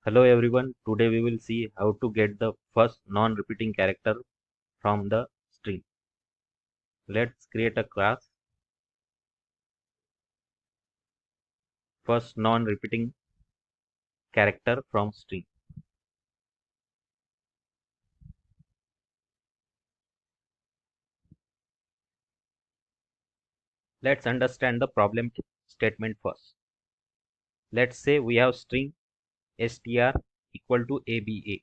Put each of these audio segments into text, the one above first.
Hello everyone, today we will see how to get the first non-repeating character from the string. Let's create a class, first non-repeating character from string. Let's understand the problem statement first. Let's say we have string str equal to aba.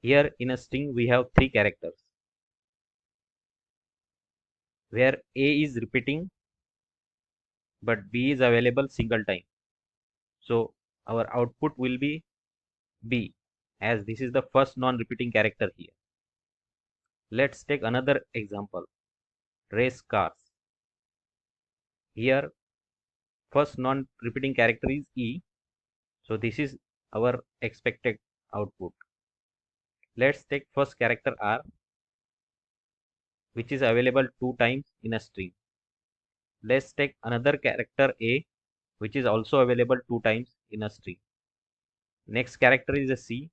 Here in a string we have three characters where a is repeating but b is available single time. So our output will be b as this is the first non-repeating character here. Let's take another example, race cars. Here first non-repeating character is e, so this is our expected output. Let's take first character r, which is available two times in a string. Let's take another character a, which is also available two times in a string. Next character is a c,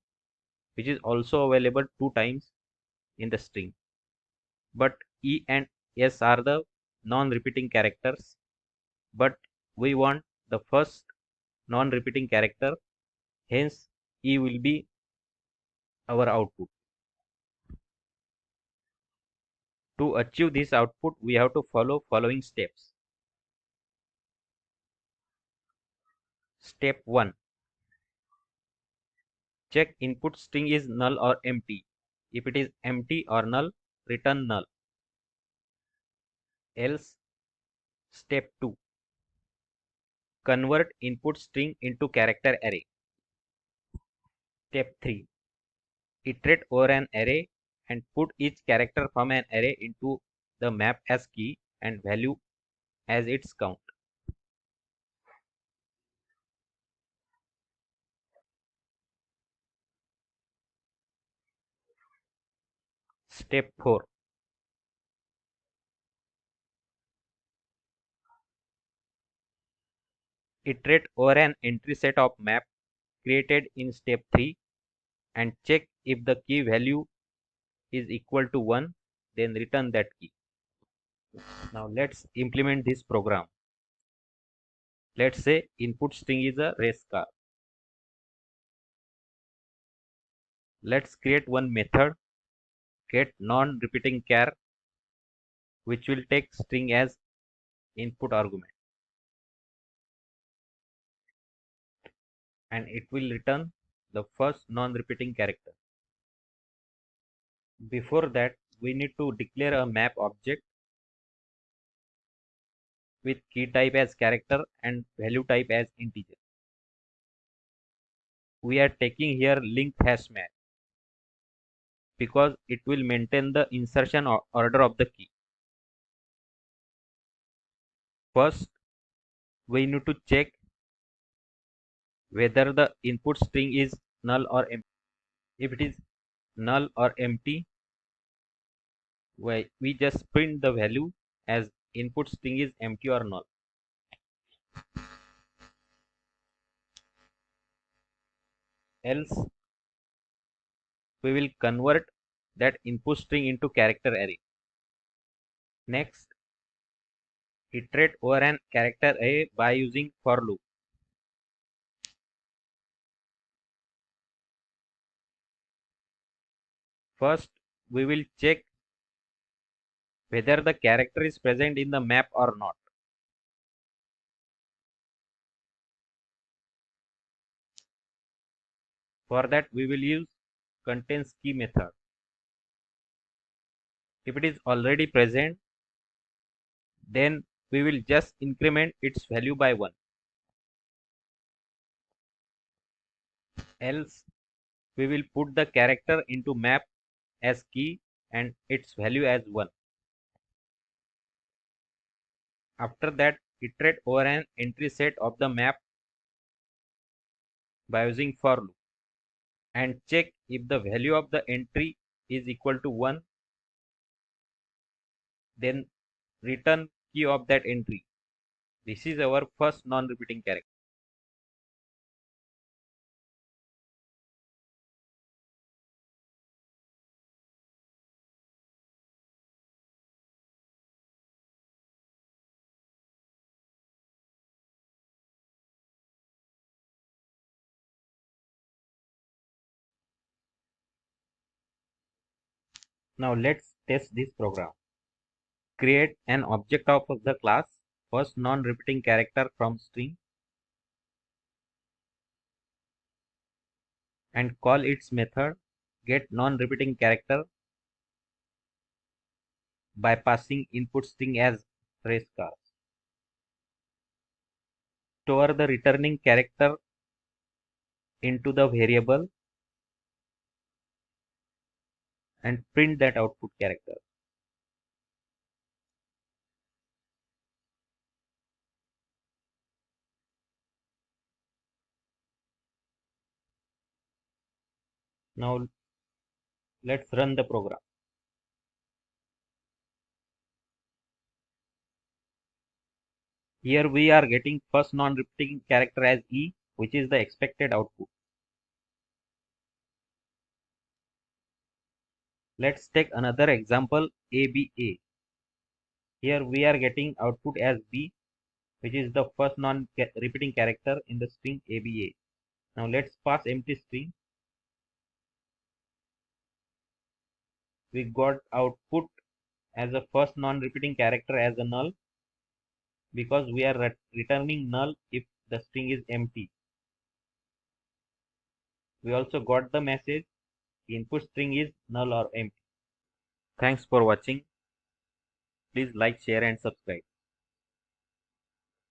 which is also available two times in the string. But e and s are the non-repeating characters, but we want the first non-repeating character, hence e will be our output. To achieve this output, we have to follow following steps. Step 1. Check input string is null or empty. If it is empty or null, return null. Else, step 2. Convert input string into character array. Step 3. Iterate over an array and put each character from an array into the map as key and value as its count. Step 4. Iterate over an entry set of map created in step 3 and check if the key value is equal to 1, then return that key. Now let's implement this program. Let's say input string is a race car. Let's create one method, get non-repeating char, which will take string as input argument, and it will return the first non-repeating character. Before that, we need to declare a map object with key type as character and value type as integer. We are taking here linked hash map because it will maintain the insertion order of the key. First, we need to check whether the input string is null or empty. If it is null or empty, we just print the value as input string is empty or null. Else, we will convert that input string into character array. Next, iterate over an character array by using for loop. First, we will check whether the character is present in the map or not. For that, we will use contains key method. If it is already present, then we will just increment its value by 1. Else, we will put the character into map as key and its value as 1. After that, iterate over an entry set of the map by using for loop and check if the value of the entry is equal to 1, then return key of that entry. This is our first non-repeating character. Now let's test this program. Create an object of the class first non-repeating character from string and call its method get non-repeating character by passing input string as race car. Store the returning character into the variable and print that output character. Now let's run the program. Here we are getting first non-repeating character as E, which is the expected output. Let's take another example, ABA. Here we are getting output as B, which is the first non-repeating character in the string ABA. Now let's pass empty string. We got output as a first non-repeating character as a null because we are returning null if the string is empty. We also got the message input string is null or empty. Thanks for watching. Please like, share and subscribe.